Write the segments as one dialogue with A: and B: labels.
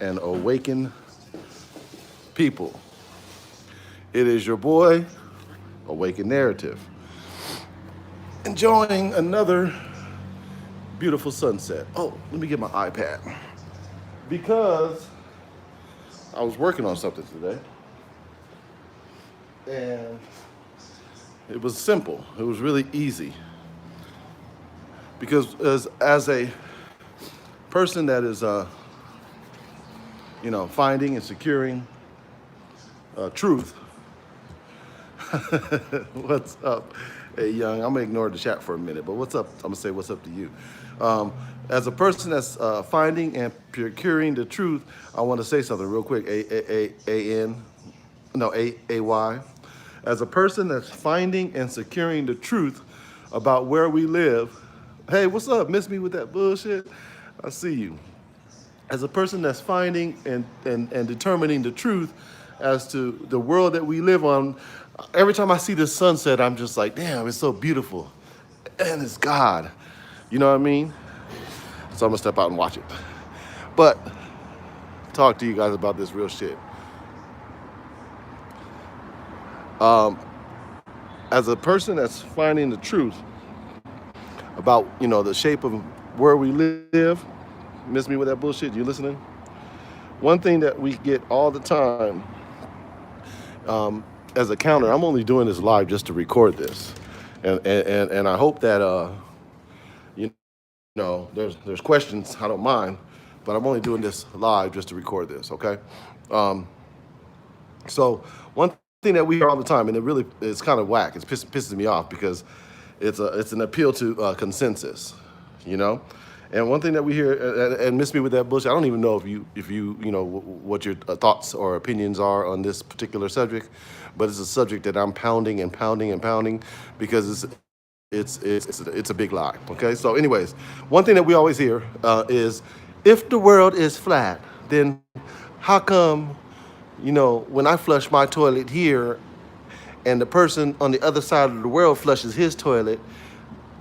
A: and awaken people. It is your boy, Awaken Narrative, enjoying another beautiful sunset. Oh, let me get my iPad because I was working on something today and it was simple. It was really easy because as a person that is, finding and securing truth. What's up? Hey, Young, I'm gonna ignore the chat for a minute, but what's up? I'm gonna say what's up to you. As a person that's finding and procuring the truth, I want to say something real quick. A-Y. As a person that's finding and securing the truth about where we live, hey, what's up? Miss me with that bullshit? I see you. As a person that's finding and determining the truth as to the world that we live on, every time I see this sunset, I'm just like, damn, it's so beautiful. And it's God. You know what I mean? So I'm gonna step out and watch it. But talk to you guys about this real shit. As a person that's finding the truth about, the shape of where we live, miss me with that bullshit, you listening? One thing that we get all the time, as a counter, I'm only doing this live just to record this. And I hope that, there's questions, I don't mind, but I'm only doing this live just to record this, okay? So one thing that we hear all the time, and it really is kind of whack, it's pisses me off because it's an appeal to consensus, And one thing that we hear, and miss me with that bullshit, I don't even know if you what your thoughts or opinions are on this particular subject, but it's a subject that I'm pounding and pounding and pounding because it's a big lie. Okay, so anyways, one thing that we always hear is, if the world is flat, then how come, when I flush my toilet here, and the person on the other side of the world flushes his toilet,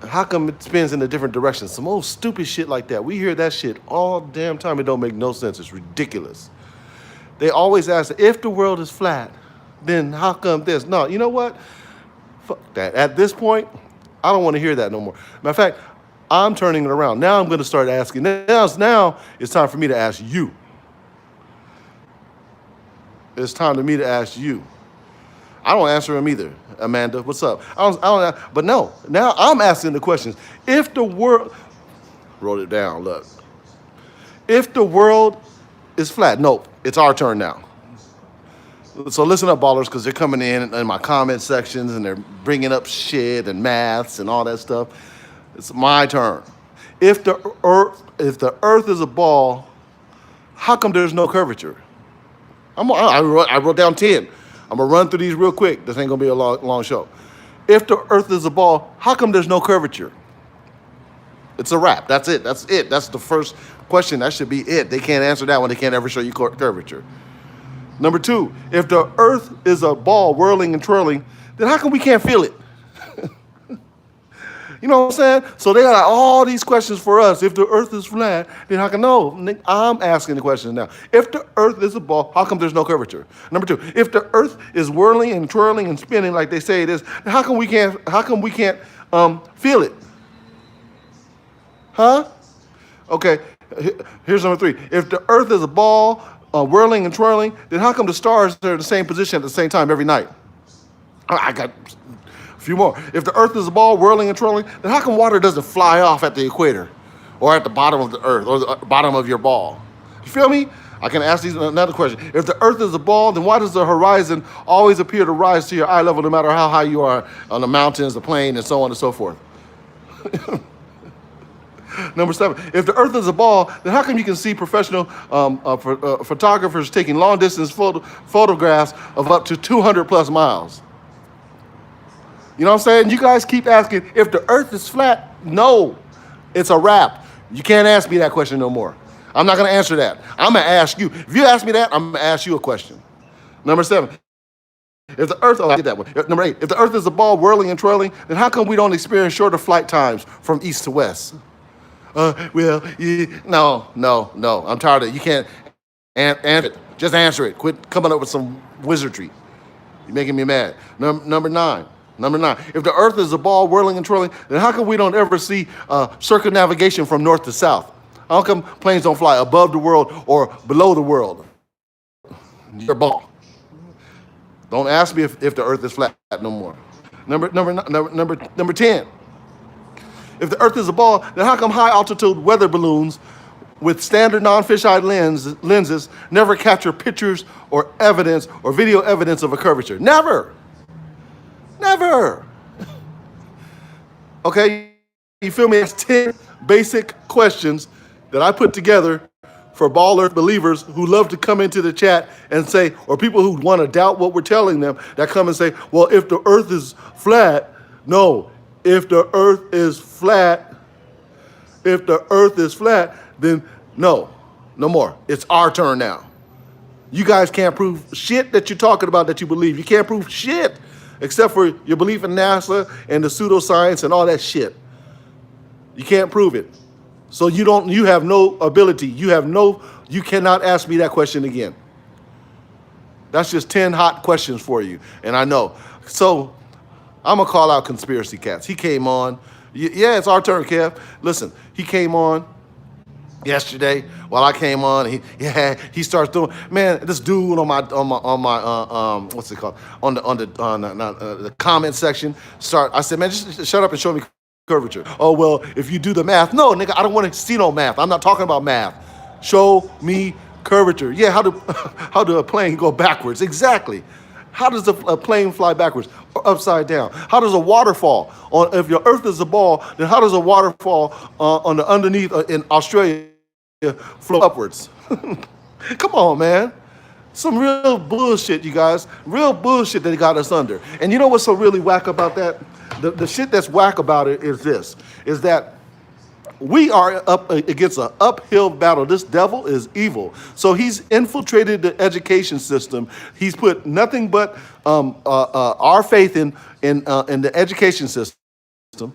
A: how come it spins in a different direction? Some old stupid shit like that. We hear that shit all damn time. It don't make no sense. It's ridiculous. They always ask, if the world is flat, then how come this? No, you know what? Fuck that. At this point, I don't want to hear that no more. Matter of fact, I'm turning it around. Now I'm going to start asking. Now it's time for me to ask you. It's time for me to ask you. I don't answer them either. Amanda, what's up? I don't, but no, now I'm asking the questions. If the world, wrote it down, look. If the world is flat, no, it's our turn now. So listen up, ballers, because they're coming in my comment sections and they're bringing up shit and maths and all that stuff. It's my turn. If the earth is a ball, how come there's no curvature? I wrote down 10. I'm going to run through these real quick. This ain't going to be a long show. If the earth is a ball, how come there's no curvature? It's a wrap. That's it. That's the first question. That should be it. They can't answer that one. They can't ever show you curvature. Number 2, if the earth is a ball whirling and twirling, then how come we can't feel it? You know what I'm saying? So they got all these questions for us. If the earth is flat, then how come? No, I'm asking the question now. If the earth is a ball, how come there's no curvature? Number 2, if the earth is whirling and twirling and spinning like they say it is, then how come we can't feel it? Huh? Okay, here's number 3. If the earth is a ball whirling and twirling, then how come the stars are in the same position at the same time every night? I got a few more. If the earth is a ball whirling and twirling, then how come water doesn't fly off at the equator or at the bottom of the earth or the bottom of your ball? You feel me? I can ask these another question. If the earth is a ball, then why does the horizon always appear to rise to your eye level no matter how high you are on the mountains, the plain, and so on and so forth? Number 7, if the earth is a ball, then how come you can see professional photographers taking long distance photographs of up to 200 plus miles? You know what I'm saying? You guys keep asking, if the earth is flat, no, it's a wrap. You can't ask me that question no more. I'm not going to answer that. I'm going to ask you. If you ask me that, I'm going to ask you a question. Number 7, if the earth, I did that one. Number 8, if the earth is a ball whirling and twirling, then how come we don't experience shorter flight times from east to west? No. I'm tired of it. You can't And it. Just answer it. Quit coming up with some wizardry. You're making me mad. Number nine. Number nine. If the earth is a ball whirling and twirling, then how come we don't ever see circumnavigation from north to south? How come planes don't fly above the world or below the world? Your ball. Don't ask me if the earth is flat no more. Number 10. If the earth is a ball, then how come high altitude weather balloons with standard non-fisheye lenses never capture pictures or evidence or video evidence of a curvature? Never. Never. Okay, you feel me? It's 10 basic questions that I put together for Ball Earth believers who love to come into the chat and say, or people who want to doubt what we're telling them, that come and say, well, if the earth is flat, no. If the earth is flat, then no more. It's our turn now. You guys can't prove shit that you're talking about that you believe. You can't prove shit except for your belief in NASA and the pseudoscience and all that shit. You can't prove it. So you have no ability. You cannot ask me that question again. That's just 10 hot questions for you. And I know. So I'm going to call out Conspiracy Cats. He came on. Yeah, it's our turn, Kev. Listen, he came on yesterday while I came on. He starts doing, man, this dude on my what's it called? On the comment section. I said, man, just shut up and show me curvature. Oh, well, if you do the math. No, nigga, I don't want to see no math. I'm not talking about math. Show me curvature. Yeah, how do a plane go backwards? Exactly. How does a plane fly backwards or upside down? How does a waterfall, if your earth is a ball, then how does a waterfall on the underneath in Australia flow upwards? Come on, man. Some real bullshit, you guys. Real bullshit that got us under. And you know what's so really whack about that? The shit that's whack about it is this, is that we are up against an uphill battle. This devil is evil. So he's infiltrated the education system. He's put nothing but our faith in the education system,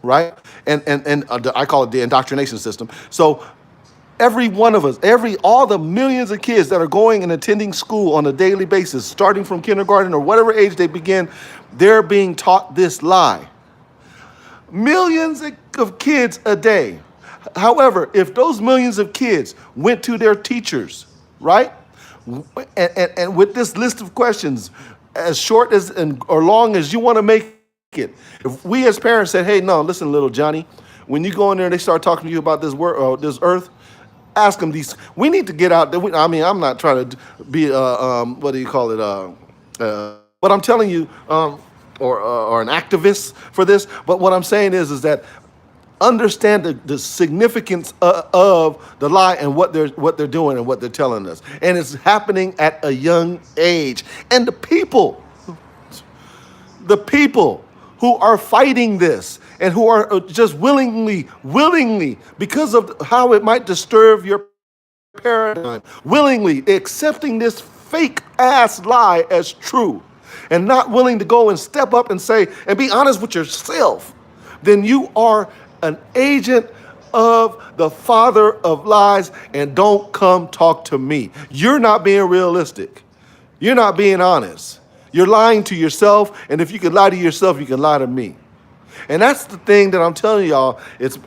A: right? And I call it the indoctrination system. So every one of us, all the millions of kids that are going and attending school on a daily basis, starting from kindergarten or whatever age they begin, they're being taught this lie. Millions of kids a day. However, if those millions of kids went to their teachers, right, and with this list of questions, as short as or long as you want to make it, if we as parents said, hey, no, listen, little Johnny, when you go in there and they start talking to you about this this earth, ask them these. We need to get out there. I mean, I'm not trying to be what do you call it? But I'm telling you, or an activist for this. But what I'm saying is that understand the significance of the lie and what they're doing and what they're telling us. And it's happening at a young age. And the people who are fighting this and who are just willingly, because of how it might disturb your paradigm, willingly accepting this fake ass lie as true and not willing to go and step up and say, and be honest with yourself, then you are an agent of the father of lies, and don't come talk to me. You're not being realistic. You're not being honest. You're lying to yourself, and if you can lie to yourself, you can lie to me. And that's the thing that I'm telling y'all. It's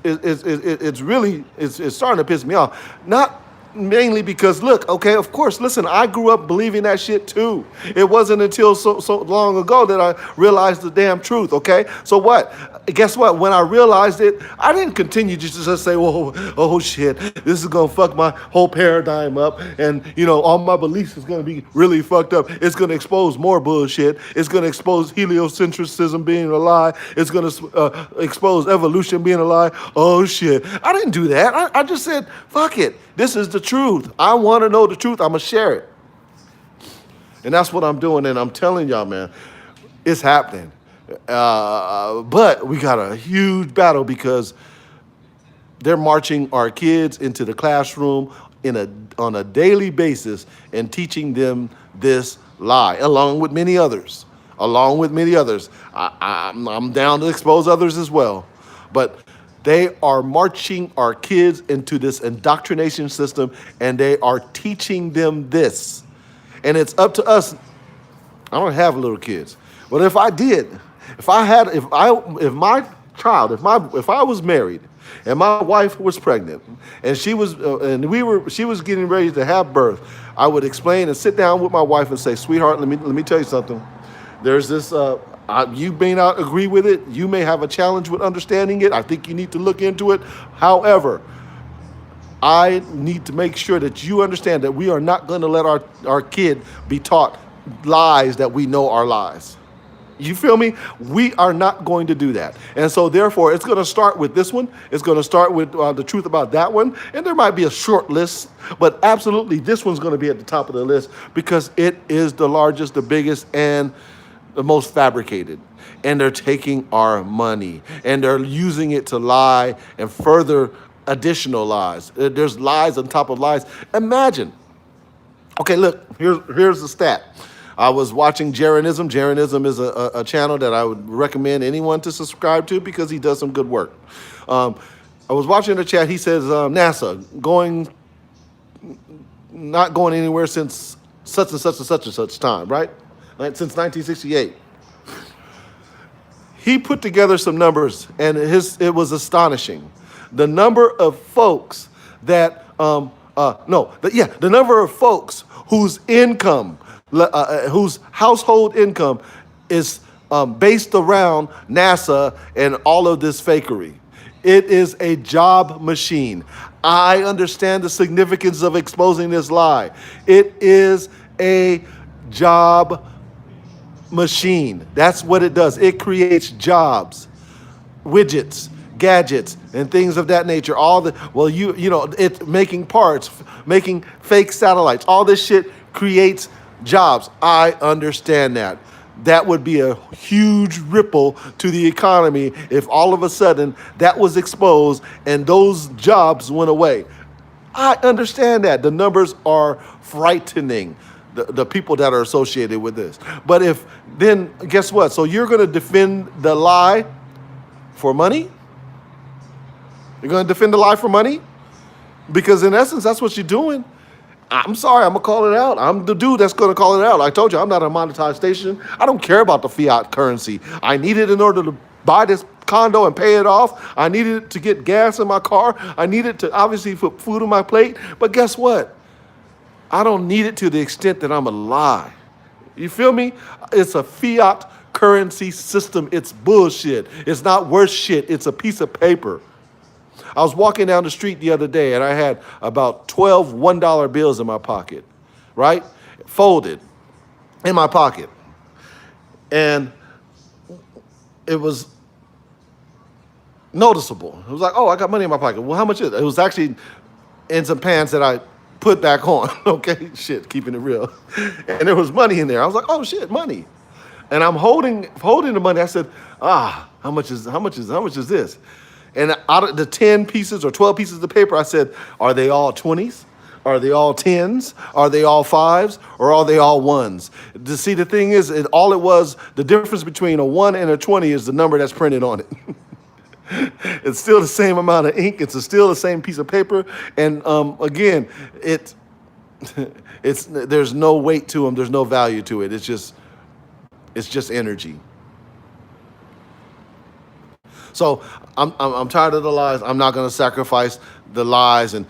A: starting to piss me off. Not mainly because, look, okay, of course, listen, I grew up believing that shit too. It wasn't until so long ago that I realized the damn truth, okay? So what? Guess what? When I realized it, I didn't continue just to say, oh shit, this is gonna fuck my whole paradigm up, and all my beliefs is gonna be really fucked up. It's gonna expose more bullshit. It's gonna expose heliocentrism being a lie. It's gonna expose evolution being a lie. Oh shit. I didn't do that. I just said, fuck it. This is the truth. I want to know the truth. I'm going to share it. And that's what I'm doing. And I'm telling y'all, man, it's happening. But we got a huge battle because they're marching our kids into the classroom on a daily basis and teaching them this lie, along with many others. I'm down to expose others as well. But They are marching our kids into this indoctrination system, and they are teaching them this. And it's up to us. I don't have little kids, but if I did, if my child, if I was married and my wife was pregnant and she was getting ready to have birth, I would explain and sit down with my wife and say, sweetheart, let me tell you something. There's this, you may not agree with it. You may have a challenge with understanding it. I think you need to look into it. However, I need to make sure that you understand that we are not going to let our kid be taught lies that we know are lies. You feel me? We are not going to do that. And so therefore, it's going to start with this one. It's going to start with the truth about that one. And there might be a short list, but absolutely this one's going to be at the top of the list because it is the largest, the biggest, and the most fabricated. And they're taking our money and they're using it to lie and further additional lies. There's lies on top of lies. Imagine. Okay, look, here's the stat. I was watching Jeranism. Jeranism is a channel that I would recommend anyone to subscribe to because he does some good work. I was watching the chat. He says NASA not going anywhere since such and such and such and such time, right? Since 1968. He put together some numbers, and it was astonishing. The number of folks that the number of folks whose income, whose household income is based around NASA and all of this fakery. It is a job machine. I understand the significance of exposing this lie. It is a job machine. That's what it does. It creates jobs, widgets, gadgets, and things of that nature. It's making parts, making fake satellites. All this shit creates jobs. I understand that. That would be a huge ripple to the economy if all of a sudden that was exposed and those jobs went away. I understand that. The numbers are frightening, the people that are associated with this. But then guess what? So you're going to defend the lie for money? You're going to defend the lie for money? Because in essence, that's what you're doing. I'm sorry, I'm going to call it out. I'm the dude that's going to call it out. I told you, I'm not a monetized station. I don't care about the fiat currency. I need it in order to buy this condo and pay it off. I needed it to get gas in my car. I need it to obviously put food on my plate. But guess what? I don't need it to the extent that I'm a lie. You feel me? It's a fiat currency system. It's bullshit. It's not worth shit. It's a piece of paper. I was walking down the street the other day and I had about 12 $1 bills in my pocket, right? Folded in my pocket. And it was noticeable. It was like, oh, I got money in my pocket. Well, how much is it? It was actually in some pants that I put back on. Okay, shit, keeping it real. And there was money in there. I was like, oh shit, money. And I'm holding the money. I said, how much is this? And out of the 10 pieces or 12 pieces of paper, I said, are they all 20s? Are they all 10s? Are they all 5s? Or are they all 1s? To see, the thing is, the difference between a 1 and a 20 is the number that's printed on it. It's still the same amount of ink. It's still the same piece of paper. And again, there's no weight to them. There's no value to it. It's just energy. So I'm tired of the lies. I'm not going to sacrifice the lies and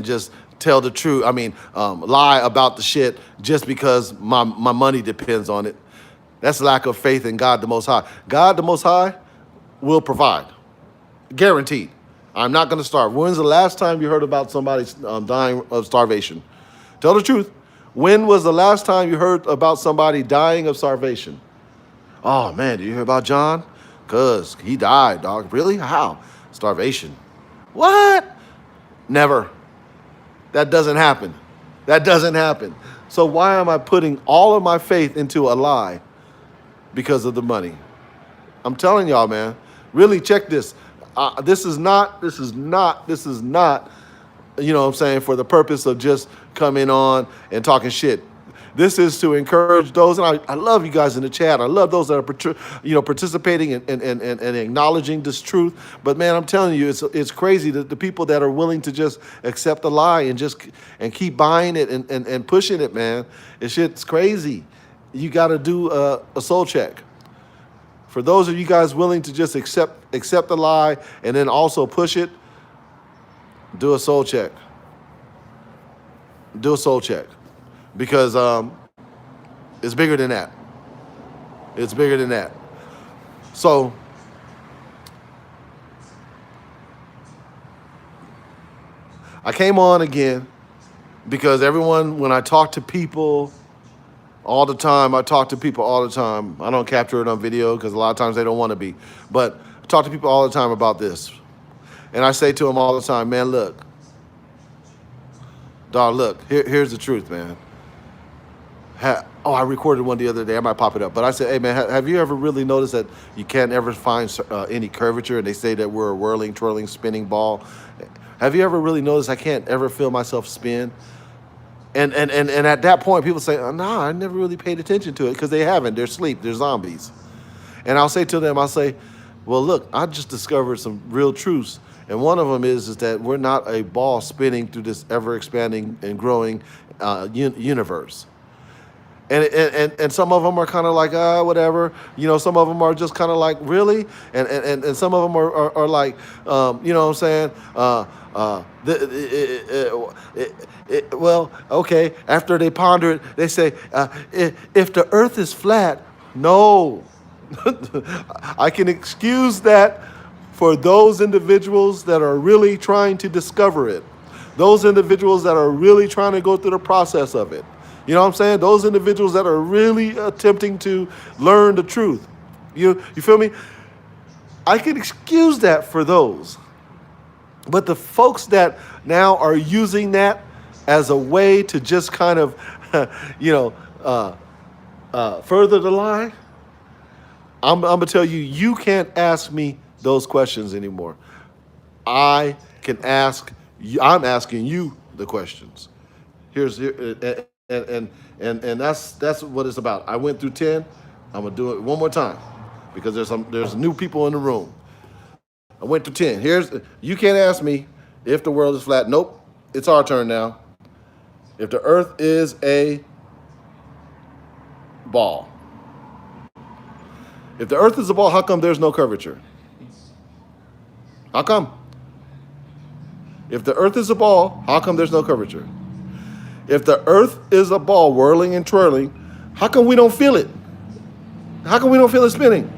A: just tell the truth. I mean, lie about the shit just because my money depends on it. That's lack of faith in God the Most High. God the Most High will provide. Guaranteed. I'm not going to starve. When's the last time you heard about somebody dying of starvation? Tell the truth. When was the last time you heard about somebody dying of starvation? Oh, man, did you hear about John? Because he died, dog. Really? How? Starvation. What? Never. That doesn't happen. That doesn't happen. So why am I putting all of my faith into a lie? Because of the money. I'm telling y'all, man. Really check this. This is not, you know what I'm saying, for the purpose of just coming on and talking shit. This is to encourage those, and I love you guys in the chat. I love those that are participating and acknowledging this truth. But man, I'm telling you, it's crazy that the people that are willing to just accept the lie and keep buying it and pushing it, man. It's crazy. You got to do a soul check. For those of you guys willing to just accept the lie and then also push it, do a soul check. Do a soul check. Because it's bigger than that. It's bigger than that. So I came on again because when I talk to people all the time, I don't capture it on video because a lot of times they don't want to be. But I talk to people all the time about this. And I say to them all the time, man, look. Dog, look, here's the truth, man. I recorded one the other day. I might pop it up. But I said, hey, man, have you ever really noticed that you can't ever find any curvature? And they say that we're a whirling, twirling, spinning ball. Have you ever really noticed I can't ever feel myself spin? And at that point, people say, oh, nah, I never really paid attention to it because they haven't. They're asleep. They're zombies. And I'll say to them, well, look, I just discovered some real truths. And one of them is that we're not a ball spinning through this ever-expanding and growing universe. And some of them are kind of like, whatever. Some of them are just kind of like, really? And some of them are like, you know what I'm saying? Well, okay. After they ponder it, they say, if the earth is flat, no. I can excuse that for those individuals that are really trying to discover it. Those individuals that are really trying to go through the process of it. You know what I'm saying? Those individuals that are really attempting to learn the truth. You feel me? I can excuse that for those. But the folks that now are using that as a way to just kind of, further the lie, I'm going to tell you, you can't ask me those questions anymore. I'm asking you the questions. And that's what it's about. I went through 10. I'm gonna do it one more time because there's new people in the room. I went through 10. You can't ask me if the world is flat. Nope. It's our turn now. If the earth is a ball. If the earth is a ball, how come there's no curvature? How come? If the earth is a ball, how come there's no curvature? If the earth is a ball whirling and twirling, how come we don't feel it? How come we don't feel it spinning?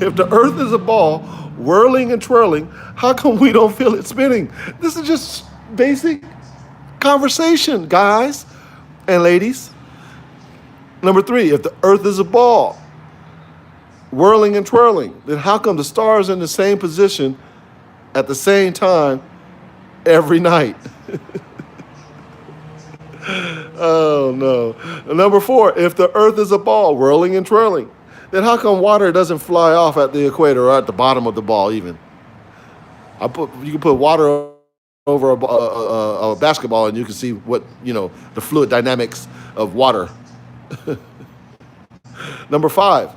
A: If the earth is a ball whirling and twirling, how come we don't feel it spinning? This is just basic conversation, guys and ladies. Number 3, if the earth is a ball whirling and twirling, then how come the stars are in the same position at the same time every night? Oh, no. Number 4, if the earth is a ball whirling and twirling, then how come water doesn't fly off at the equator or at the bottom of the ball even? You can put water over a basketball and you can see what, the fluid dynamics of water. Number 5,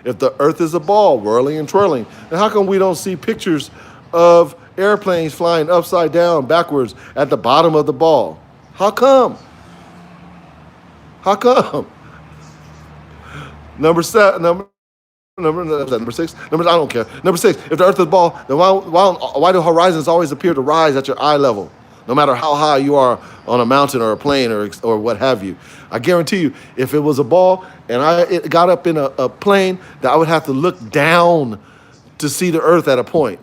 A: if the earth is a ball whirling and twirling, then how come we don't see pictures of airplanes flying upside down, backwards at the bottom of the ball? How come? How come? Number 6. I don't care. Number 6. If the earth is a ball, then why do horizons always appear to rise at your eye level, no matter how high you are on a mountain or a plane or what have you? I guarantee you, if it was a ball and it got up in a plane, that I would have to look down to see the earth at a point.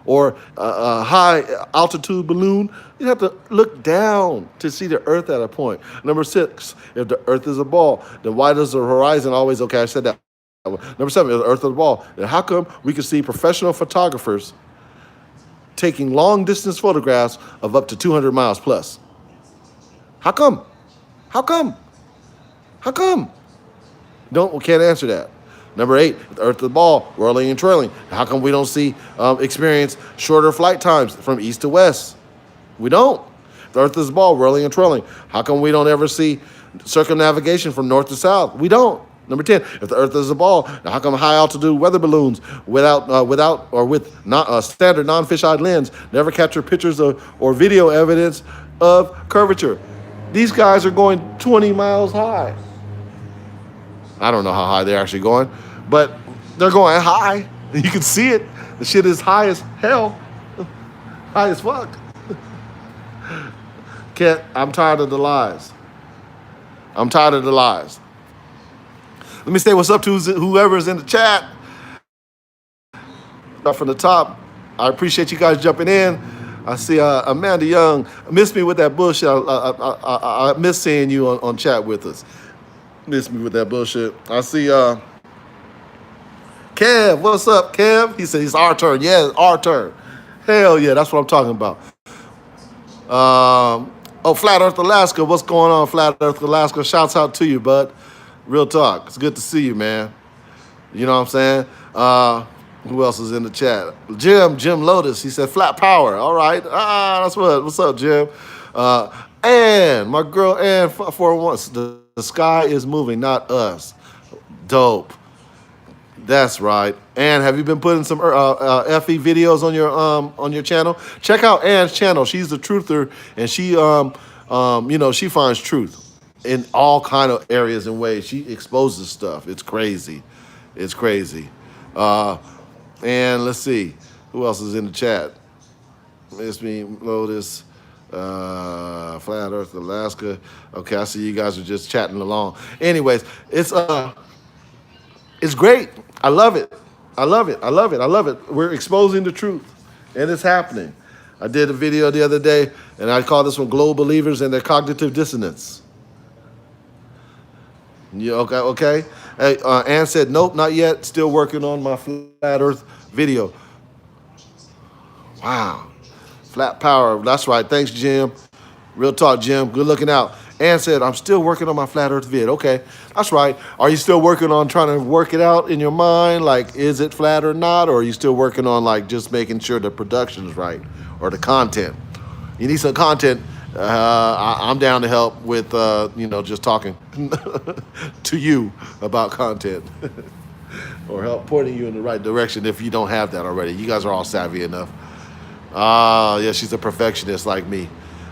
A: Or a high altitude balloon, you have to look down to see the earth at a point. Number 6, if the earth is a ball, then why does the horizon always, okay, I said that. Number 7, if the earth is a ball, then how come we can see professional photographers taking long distance photographs of up to 200 miles plus? How come? How come? How come? We can't answer that. Number 8, if the earth is a ball, whirling and twirling, how come we don't experience shorter flight times from east to west? We don't. The earth is a ball, rolling and twirling. How come we don't ever see circumnavigation from north to south? We don't. Number 10, if the earth is a ball, how come high altitude weather balloons without or with not a standard non-fisheye lens never capture pictures or video evidence of curvature? These guys are going 20 miles high. I don't know how high they're actually going, but they're going high. You can see it. The shit is high as hell. High as fuck. I'm tired of the lies. I'm tired of the lies. Let me say what's up to whoever's in the chat. Up from the top. I appreciate you guys jumping in. I see Amanda Young. Miss me with that bullshit. I miss seeing you on chat with us. Miss me with that bullshit. I see Kev. What's up, Kev? He said it's our turn. Yeah, it's our turn. Hell yeah, that's what I'm talking about. Flat Earth Alaska. What's going on, Flat Earth Alaska? Shouts out to you, bud. Real talk. It's good to see you, man. You know what I'm saying? Who else is in the chat? Jim Lotus. He said flat power. All right. That's what's up, Jim. And my girl Ann for once. The sky is moving, not us. Dope. That's right. Ann, have you been putting some FE videos on your channel? Check out Ann's channel. She's the truther, and she she finds truth in all kind of areas and ways. She exposes stuff. It's crazy. It's crazy. And let's see. Who else is in the chat? Miss me, Lotus, Flat Earth, Alaska. Okay, I see you guys are just chatting along. Anyways, it's great. I love it. I love it. I love it. I love it. We're exposing the truth, and it's happening. I did a video the other day, and I call this one Global Believers and Their Cognitive Dissonance. You okay? Hey, Ann said, nope, not yet. Still working on my flat Earth video. Wow. Flat power. That's right. Thanks, Jim. Real talk, Jim. Good looking out. Ann said, I'm still working on my flat Earth vid. Okay, that's right. Are you still working on trying to work it out in your mind? Like, is it flat or not? Or are you still working on, like, just making sure the production is right or the content? You need some content. I'm down to help with, just talking to you about content or help pointing you in the right direction if you don't have that already. You guys are all savvy enough. Yeah, she's a perfectionist like me.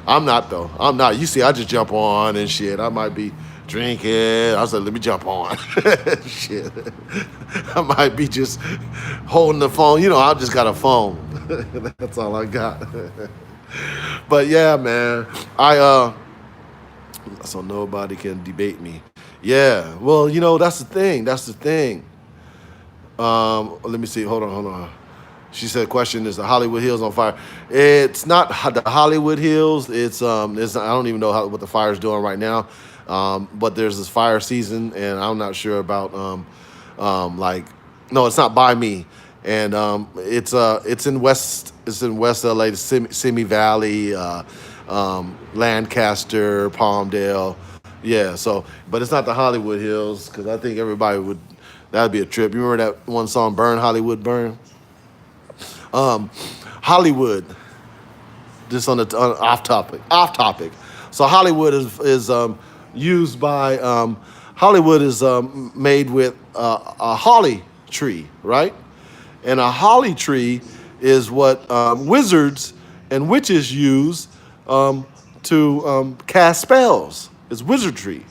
A: I'm not, though. I'm not. You see, I just jump on and shit. I might be drinking. I was like, let me jump on. Shit. I might be just holding the phone. I just got a phone. That's all I got. But yeah, man, so nobody can debate me. Yeah, well, that's the thing. That's the thing. Let me see. Hold on. She said, question, is the Hollywood Hills on fire? It's not the Hollywood Hills. It's I don't even know what the fire's doing right now. But there's this fire season, and I'm not sure about no, it's not by me. And it's in West LA, the Simi Valley, Lancaster, Palmdale. Yeah, but it's not the Hollywood Hills, because I think that'd be a trip. You remember that one song, Burn Hollywood Burn? Hollywood, just on off topic. So Hollywood is used by, Hollywood is made with a holly tree, right? And a holly tree is what wizards and witches use to cast spells. It's wizardry.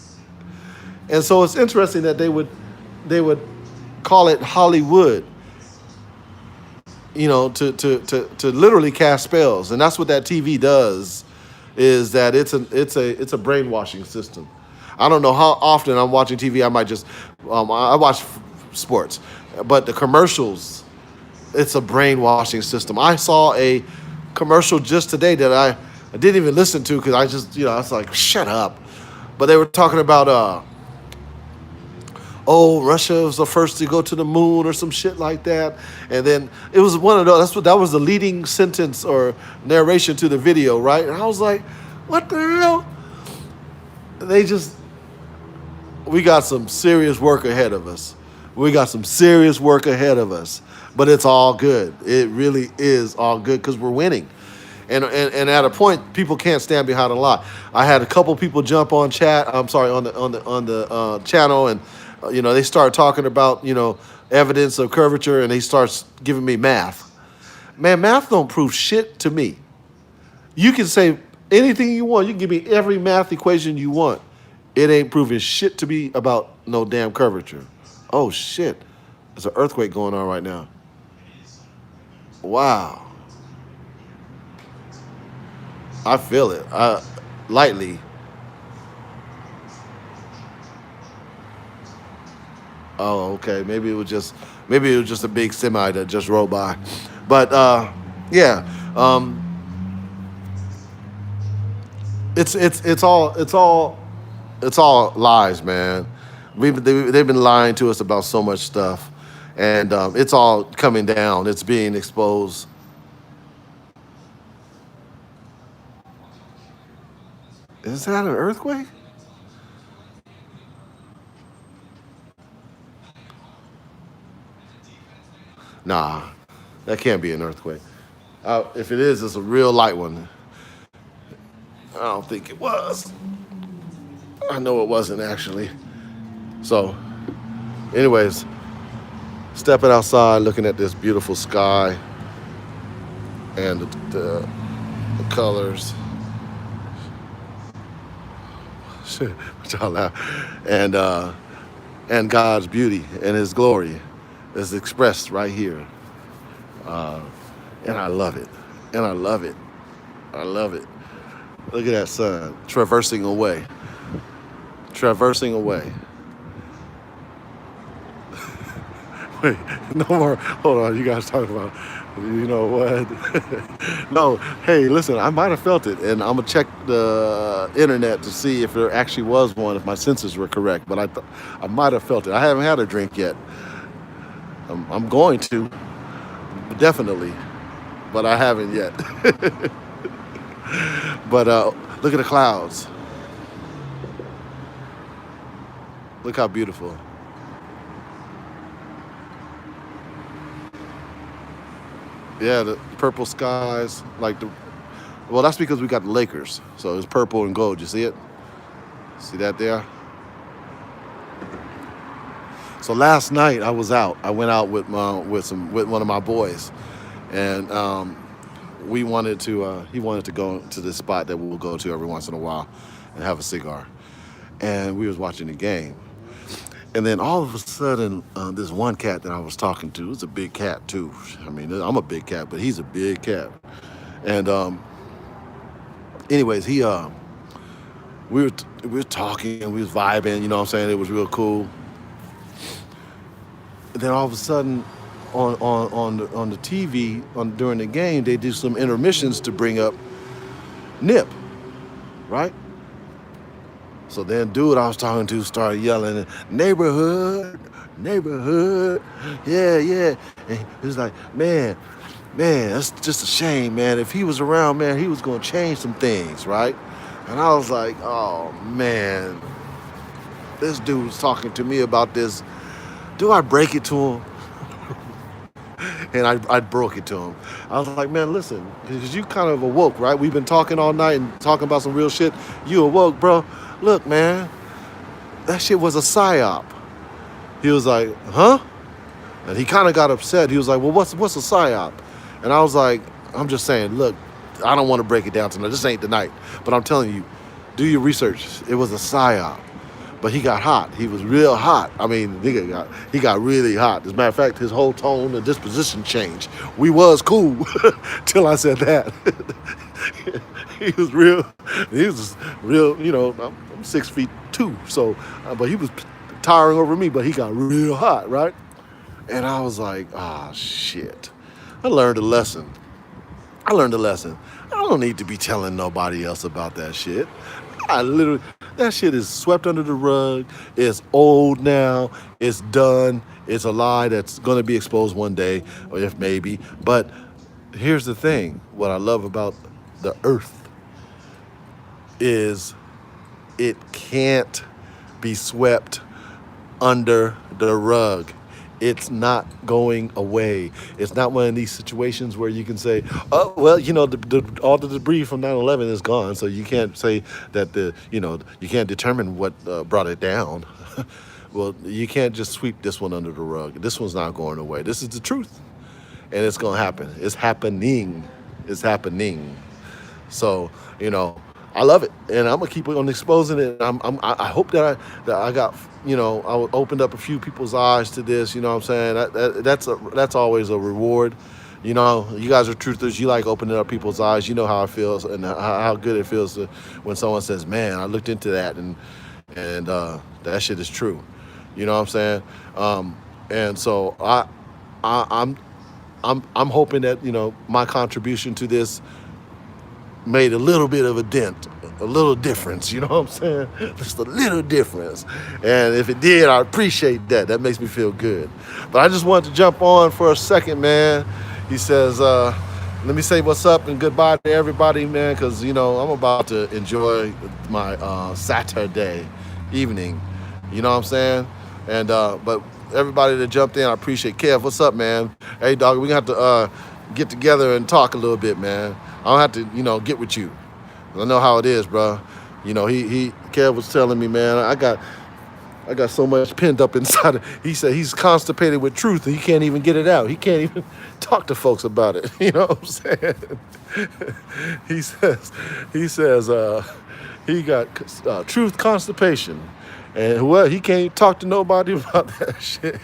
A: And so it's interesting that they would call it Hollywood, to literally cast spells. And that's what that TV does, is that it's a brainwashing system. I don't know how often I'm watching TV. I might just I watch sports, but the commercials, it's a brainwashing system. I saw a commercial just today that I didn't even listen to, because I just, I was like, shut up. But they were talking about, Russia was the first to go to the moon or some shit like that. And then it was one of those, that was the leading sentence or narration to the video, right? And I was like, what the hell? We got some serious work ahead of us. But it's all good. It really is all good, because we're winning. And at a point, people can't stand behind a lie. I had a couple people jump on chat. I'm sorry, on the channel, and they start talking about evidence of curvature, and they start giving me math. Man, math don't prove shit to me. You can say anything you want. You can give me every math equation you want. It ain't proving shit to me about no damn curvature. Oh shit. There's an earthquake going on right now. Wow. I feel it. Lightly. Oh, okay. Maybe it was just a big semi that just rolled by. But yeah. It's all lies, man. They've been lying to us about so much stuff, and it's all coming down. It's being exposed. Is that an earthquake? Nah, that can't be an earthquake. If it is, it's a real light one. I don't think it was. I know it wasn't actually. So, anyways, stepping outside, looking at this beautiful sky and the colors. Shit, what y'all laugh. And God's beauty and His glory is expressed right here, and I love it. And I love it. I love it. Look at that sun traversing away, traversing away. Wait, no more. Hold on, you guys talking about. You know what? No, hey, listen, I might have felt it, and I'm gonna check the internet to see if there actually was one, if my senses were correct. But I might have felt it. I haven't had a drink yet. I'm going to, definitely, but I haven't yet. But look at the clouds. Look how beautiful. Yeah, the purple skies, well, that's because we got the Lakers, so it's purple and gold. You see it? See that there? So last night I was out. I went out with one of my boys, and we wanted to. He wanted to go to this spot that we'll go to every once in a while, and have a cigar. And we was watching the game, and then all of a sudden, this one cat that I was talking to, it's a big cat too. I mean, I'm a big cat, but he's a big cat. And anyways, we were talking and we was vibing. You know what I'm saying? It was real cool. And then all of a sudden, on the TV during the game, they do some intermissions to bring up Nip, right? So then, dude, I was talking to started yelling, "Neighborhood, neighborhood, yeah, yeah." And he was like, man, that's just a shame, man. If he was around, man, he was gonna change some things, right? And I was like, oh man, this dude was talking to me about this. Do I break it to him? And I broke it to him. I was like, man, listen, because you kind of awoke, right? We've been talking all night and talking about some real shit. You awoke, bro. Look, man, that shit was a psyop. He was like, huh? And he kind of got upset. He was like, well, what's a psyop? And I was like, I'm just saying, look, I don't want to break it down tonight. This ain't the night. But I'm telling you, do your research. It was a psyop. But he got hot. He was real hot. I mean, he got really hot. As a matter of fact, his whole tone and disposition changed. We was cool till I said that. He was real, I'm 6'2", so, but he was towering over me, but he got real hot, right? And I was like, ah, shit. I learned a lesson. I don't need to be telling nobody else about that shit. That shit is swept under the rug. It's old now. It's done. It's a lie that's going to be exposed one day, or if maybe. But here's the thing. What I love about the earth is it can't be swept under the rug. It's not going away. It's not one of these situations where you can say, "Oh, well, all the debris from 9/11 is gone," so you can't say that you can't determine what brought it down. Well, you can't just sweep this one under the rug. This one's not going away. This is the truth, and it's gonna happen. It's happening. It's happening. So, I love it, and I'm gonna keep on exposing it. I hope that I got, I opened up a few people's eyes to this. You know what I'm saying? That's always a reward. You guys are truthers. You like opening up people's eyes. You know how it feels and how good it feels when someone says, "Man, I looked into that and that shit is true." You know what I'm saying? And so I'm I'm hoping that my contribution to this made a little bit of a dent, a little difference. You know what I'm saying? Just a little difference. And if it did, I appreciate that. That makes me feel good. But I just wanted to jump on for a second, man. He says, let me say what's up and goodbye to everybody, man, because I'm about to enjoy my Saturday evening. You know what I'm saying? And but everybody that jumped in, I appreciate. Kev, what's up, man? Hey, dog, we have to get together and talk a little bit, man. I don't have to, get with you. I know how it is, bro. Kev was telling me, man, I got so much pent up inside. He said he's constipated with truth and he can't even get it out. He can't even talk to folks about it. You know what I'm saying? he says he got truth constipation. And he can't talk to nobody about that shit.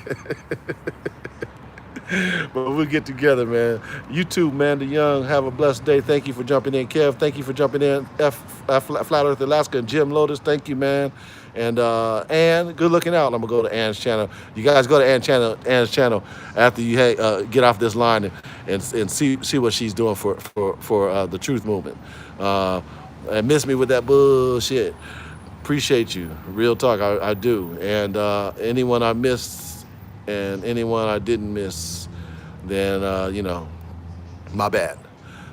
A: But we'll get together, man. You too, man. The Young, have a blessed day. Thank you for jumping in. Kev, thank you for jumping in. Flat Earth Alaska and Jim Lotus, thank you, man. And Ann, good looking out. I'm going to go to Ann's channel. You guys go to Ann's channel after you get off this line and see what she's doing for the truth movement. And miss me with that bullshit. Appreciate you. Real talk, I do. And anyone I missed and anyone I didn't miss, then, my bad.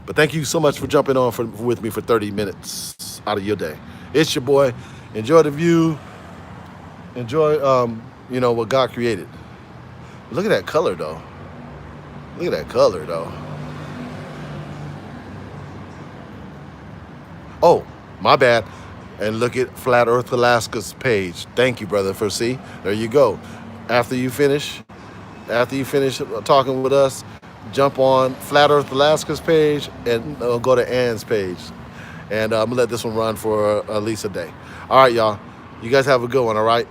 A: But thank you so much for jumping on with me for 30 minutes out of your day. It's your boy. Enjoy the view. Enjoy, what God created. Look at that color, though. Look at that color, though. Oh, my bad. And look at Flat Earth Alaska's page. Thank you, brother, there you go. After you finish talking with us, jump on Flat Earth Alaska's page and go to Ann's page. And I'm going to let this one run for at least a day. All right, y'all. You guys have a good one, all right?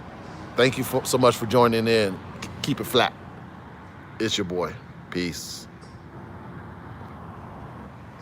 A: Thank you so much for joining in. Keep it flat. It's your boy. Peace.